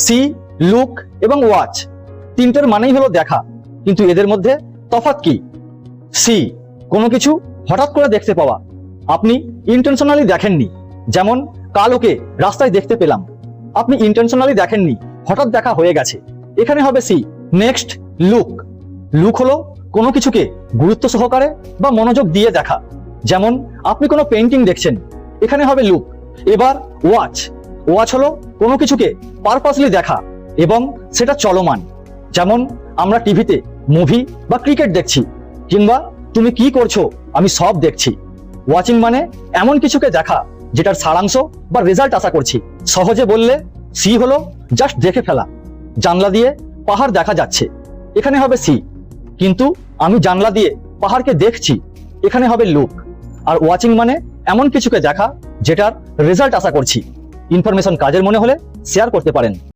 C, look এবং watch তিনটের মানেই হলো দেখা, কিন্তু এদের মধ্যে তফাৎ কি? সি, কোনো কিছু হঠাৎ করে দেখতে পাওয়া, আপনি ইন্টেনশনালি দেখেননি, যেমন কাল ওকে রাস্তায় দেখতে পেলাম, আপনি ইন্টেনশনালি দেখেননি, হঠাৎ দেখা হয়ে গেছে, এখানে হবে সি। Next, look. লুক হলো কোনো কিছুকে গুরুত্ব সহকারে বা মনোযোগ দিয়ে দেখা, যেমন আপনি কোনো পেইন্টিং দেখছেন, এখানে হবে লুক। এবার ওয়াচ। ওয়াচ হলো কোনো কিছুকে পারপাসলি দেখা এবং সেটা চলমান, যেমন আমরা টিভিতে মুভি বা ক্রিকেট দেখছি, কিংবা তুমি কি করছো আমি সব দেখছি। ওয়াচিং মানে এমন কিছুকে দেখা যেটার সারাংশ বা রেজাল্ট আশা করছি। সহজে বললে সি হলো জাস্ট দেখে ফেলা, জানলা দিয়ে পাহাড় দেখা যাচ্ছে, এখানে হবে সি। কিন্তু আমি জানলা দিয়ে পাহাড়কে দেখছি, এখানে হবে লুক। আর ওয়াচিং মানে এমন কিছুকে দেখা যেটার রেজাল্ট আশা করছি। ইনফরমেশন কাজের মনে হলে শেয়ার করতে পারেন।